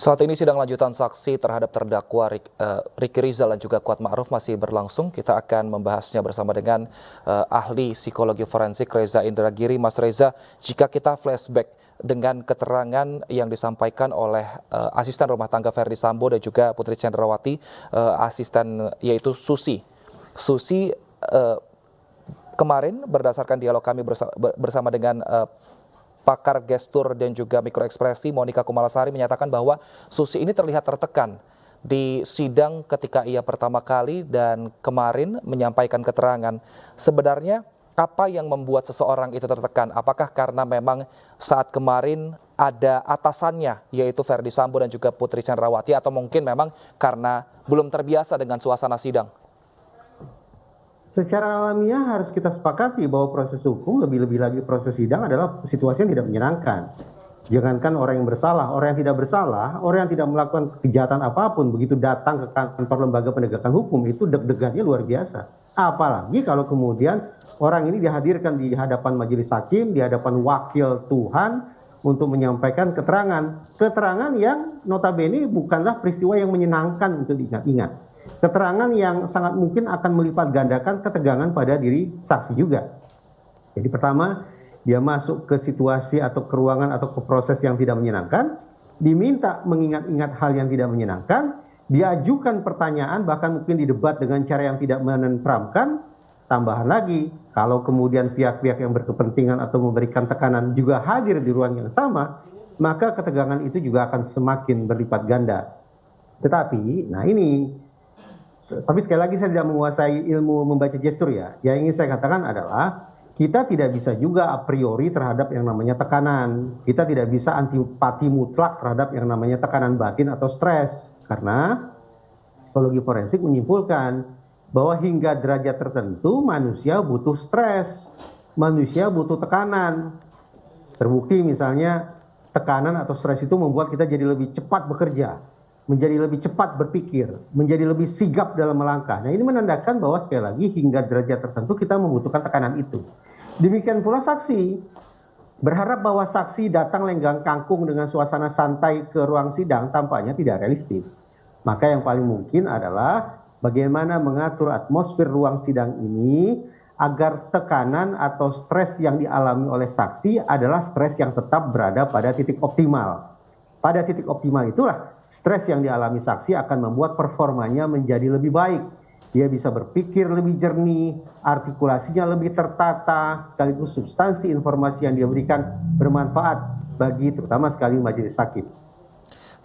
Saat ini sidang lanjutan saksi terhadap terdakwa Ricky Rizal dan juga Kuat Ma'ruf masih berlangsung. Kita akan membahasnya bersama dengan ahli psikologi forensik Reza Indragiri. Mas Reza, jika kita flashback dengan keterangan yang disampaikan oleh asisten rumah tangga Verdi Sambo dan juga Putri Chandrawati, asisten yaitu Susi. Susi kemarin berdasarkan dialog kami bersama dengan pakar gestur dan juga mikroekspresi Monica Kumalasari menyatakan bahwa Susi ini terlihat tertekan di sidang ketika ia pertama kali dan kemarin menyampaikan keterangan. Sebenarnya apa yang membuat seseorang itu tertekan? Apakah karena memang saat kemarin ada atasannya yaitu Verdi Sambo dan juga Putri Chandrawati, atau mungkin memang karena belum terbiasa dengan suasana sidang? Secara alamiah harus kita sepakati bahwa proses hukum, lebih-lebih lagi proses sidang adalah situasi yang tidak menyenangkan. Jangankan orang yang bersalah, orang yang tidak bersalah, orang yang tidak melakukan kejahatan apapun, begitu datang ke kantor lembaga penegakan hukum itu deg-degannya luar biasa. Apalagi kalau kemudian orang ini dihadirkan di hadapan majelis hakim, di hadapan wakil Tuhan untuk menyampaikan keterangan. Keterangan yang notabene bukanlah peristiwa yang menyenangkan untuk diingat-ingat. Keterangan yang sangat mungkin akan melipat gandakan ketegangan pada diri saksi juga. Jadi pertama, dia masuk ke situasi atau ke ruangan atau ke proses yang tidak menyenangkan, diminta mengingat-ingat hal yang tidak menyenangkan, diajukan pertanyaan, bahkan mungkin didebat dengan cara yang tidak menenteramkan. Tambahan lagi, kalau kemudian pihak-pihak yang berkepentingan atau memberikan tekanan juga hadir di ruang yang sama, maka ketegangan itu juga akan semakin berlipat ganda. Tetapi, tapi sekali lagi saya tidak menguasai ilmu membaca gestur ya. Yang ingin saya katakan adalah kita tidak bisa juga a priori terhadap yang namanya tekanan. Kita tidak bisa antipati mutlak terhadap yang namanya tekanan batin atau stres. Karena psikologi forensik menyimpulkan bahwa hingga derajat tertentu manusia butuh stres. Manusia butuh tekanan. Terbukti misalnya tekanan atau stres itu membuat kita jadi lebih cepat bekerja, menjadi lebih cepat berpikir, menjadi lebih sigap dalam melangkah. Nah, ini menandakan bahwa sekali lagi hingga derajat tertentu kita membutuhkan tekanan itu. Demikian pula saksi. Berharap bahwa saksi datang lenggang kangkung dengan suasana santai ke ruang sidang tampaknya tidak realistis. Maka yang paling mungkin adalah bagaimana mengatur atmosfer ruang sidang ini agar tekanan atau stres yang dialami oleh saksi adalah stres yang tetap berada pada titik optimal. Pada titik optimal itulah stres yang dialami saksi akan membuat performanya menjadi lebih baik. Dia bisa berpikir lebih jernih, artikulasinya lebih tertata, sekaligus substansi informasi yang dia berikan bermanfaat bagi terutama sekali majelis hakim.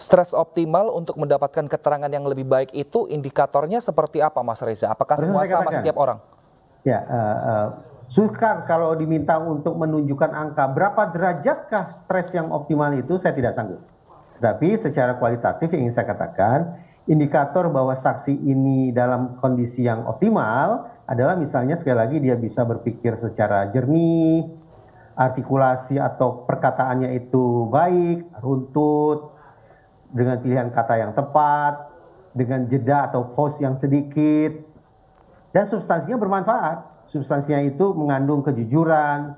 Stres optimal untuk mendapatkan keterangan yang lebih baik itu indikatornya seperti apa, Mas Reza? Apakah semua sama setiap orang? Ya, sukar kalau diminta untuk menunjukkan angka berapa derajatkah stres yang optimal itu, saya tidak sanggup. Tapi secara kualitatif yang ingin saya katakan, indikator bahwa saksi ini dalam kondisi yang optimal adalah misalnya sekali lagi dia bisa berpikir secara jernih, artikulasi atau perkataannya itu baik, runtut, dengan pilihan kata yang tepat, dengan jeda atau pause yang sedikit, dan substansinya bermanfaat. Substansinya itu mengandung kejujuran,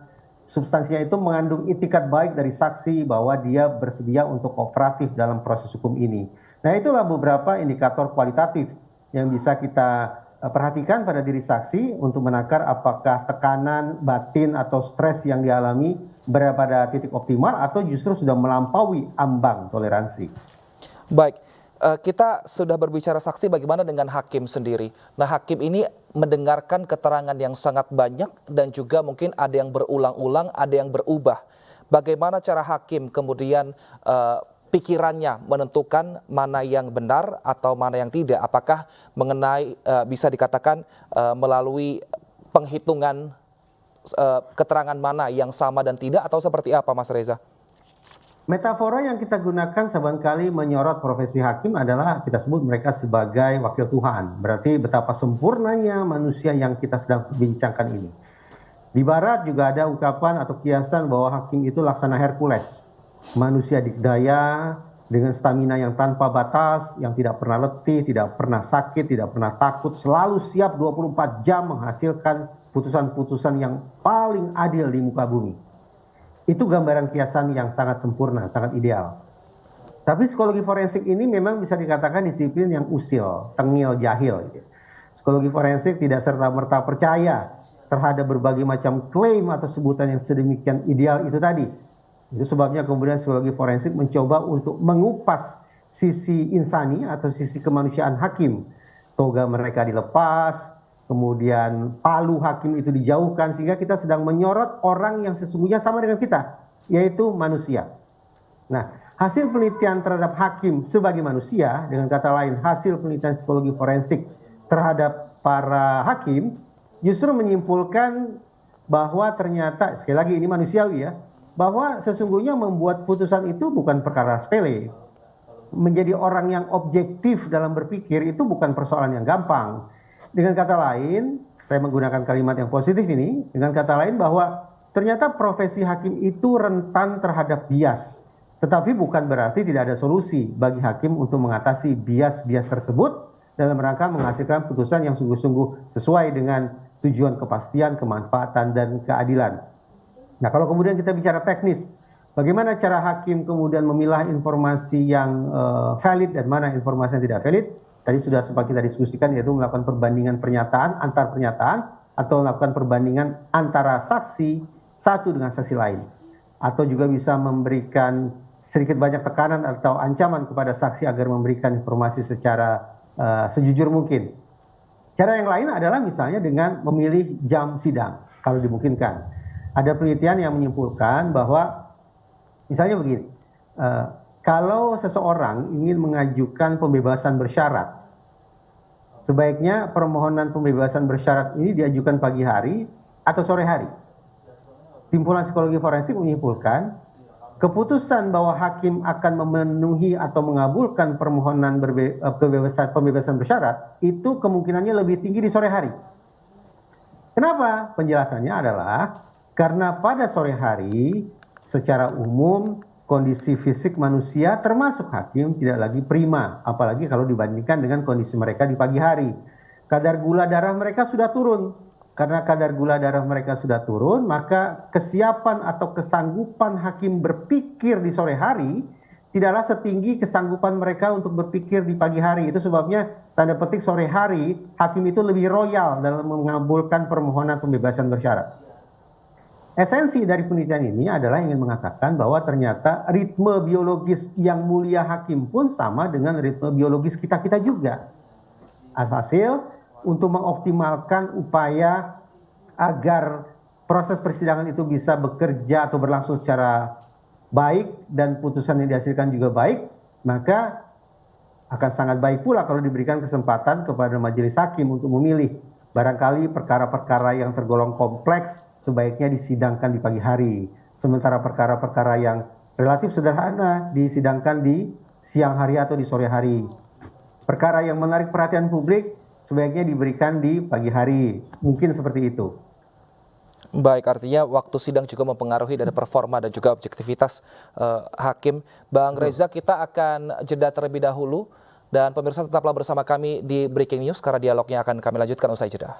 substansinya itu mengandung itikat baik dari saksi bahwa dia bersedia untuk kooperatif dalam proses hukum ini. Nah, itulah beberapa indikator kualitatif yang bisa kita perhatikan pada diri saksi untuk menakar apakah tekanan batin atau stres yang dialami berada pada titik optimal atau justru sudah melampaui ambang toleransi. Baik, kita sudah berbicara saksi, bagaimana dengan hakim sendiri? Nah, hakim ini mendengarkan keterangan yang sangat banyak dan juga mungkin ada yang berulang-ulang, ada yang berubah. Bagaimana cara hakim kemudian pikirannya menentukan mana yang benar atau mana yang tidak? Apakah mengenai bisa dikatakan melalui penghitungan keterangan mana yang sama dan tidak, atau seperti apa, Mas Reza? Metafora yang kita gunakan seringkali menyorot profesi hakim adalah kita sebut mereka sebagai wakil Tuhan. Berarti betapa sempurnanya manusia yang kita sedang bincangkan ini. Di barat juga ada ungkapan atau kiasan bahwa hakim itu laksana Hercules. Manusia dikdaya dengan stamina yang tanpa batas, yang tidak pernah letih, tidak pernah sakit, tidak pernah takut, selalu siap 24 jam menghasilkan putusan-putusan yang paling adil di muka bumi. Itu gambaran kiasan yang sangat sempurna, sangat ideal. Tapi psikologi forensik ini memang bisa dikatakan disiplin yang usil, tengil, jahil. Gitu. Psikologi forensik tidak serta-merta percaya terhadap berbagai macam klaim atau sebutan yang sedemikian ideal itu tadi. Itu sebabnya kemudian psikologi forensik mencoba untuk mengupas sisi insani atau sisi kemanusiaan hakim. Toga mereka dilepas, kemudian palu hakim itu dijauhkan, sehingga kita sedang menyorot orang yang sesungguhnya sama dengan kita, yaitu manusia. Nah, hasil penelitian terhadap hakim sebagai manusia, dengan kata lain hasil penelitian psikologi forensik terhadap para hakim, justru menyimpulkan bahwa ternyata, sekali lagi ini manusiawi ya, bahwa sesungguhnya membuat putusan itu bukan perkara sepele. Menjadi orang yang objektif dalam berpikir itu bukan persoalan yang gampang. Dengan kata lain, saya menggunakan kalimat yang positif ini, dengan kata lain bahwa ternyata profesi hakim itu rentan terhadap bias. Tetapi bukan berarti tidak ada solusi bagi hakim untuk mengatasi bias-bias tersebut dalam rangka menghasilkan putusan yang sungguh-sungguh sesuai dengan tujuan kepastian, kemanfaatan, dan keadilan. Nah, kalau kemudian kita bicara teknis, bagaimana cara hakim kemudian memilah informasi yang valid dan mana informasi yang tidak valid? Tadi sudah sempat kita diskusikan, yaitu melakukan perbandingan pernyataan antar pernyataan atau melakukan perbandingan antara saksi satu dengan saksi lain. Atau juga bisa memberikan sedikit banyak tekanan atau ancaman kepada saksi agar memberikan informasi secara sejujur mungkin. Cara yang lain adalah misalnya dengan memilih jam sidang, kalau dimungkinkan. Ada penelitian yang menyimpulkan bahwa misalnya begini, kalau seseorang ingin mengajukan pembebasan bersyarat, sebaiknya permohonan pembebasan bersyarat ini diajukan pagi hari atau sore hari. Simpulan psikologi forensik menyimpulkan keputusan bahwa hakim akan memenuhi atau mengabulkan permohonan pembebasan bersyarat itu kemungkinannya lebih tinggi di sore hari. Kenapa? Penjelasannya adalah karena pada sore hari secara umum kondisi fisik manusia termasuk hakim tidak lagi prima, apalagi kalau dibandingkan dengan kondisi mereka di pagi hari. Kadar gula darah mereka sudah turun. Karena kadar gula darah mereka sudah turun, maka kesiapan atau kesanggupan hakim berpikir di sore hari tidaklah setinggi kesanggupan mereka untuk berpikir di pagi hari. Itu sebabnya tanda petik sore hari hakim itu lebih royal dalam mengabulkan permohonan pembebasan bersyarat. Esensi dari penelitian ini adalah ingin mengatakan bahwa ternyata ritme biologis yang mulia hakim pun sama dengan ritme biologis kita-kita juga. Alhasil, untuk mengoptimalkan upaya agar proses persidangan itu bisa bekerja atau berlangsung secara baik dan putusan yang dihasilkan juga baik, maka akan sangat baik pula kalau diberikan kesempatan kepada majelis hakim untuk memilih. Barangkali perkara-perkara yang tergolong kompleks sebaiknya disidangkan di pagi hari, sementara perkara-perkara yang relatif sederhana disidangkan di siang hari atau di sore hari. Perkara yang menarik perhatian publik sebaiknya diberikan di pagi hari, mungkin seperti itu. Baik, artinya waktu sidang juga mempengaruhi dari performa dan juga objektivitas hakim. Bang Reza, kita akan jeda terlebih dahulu dan pemirsa tetaplah bersama kami di Breaking News karena dialognya akan kami lanjutkan usai jeda.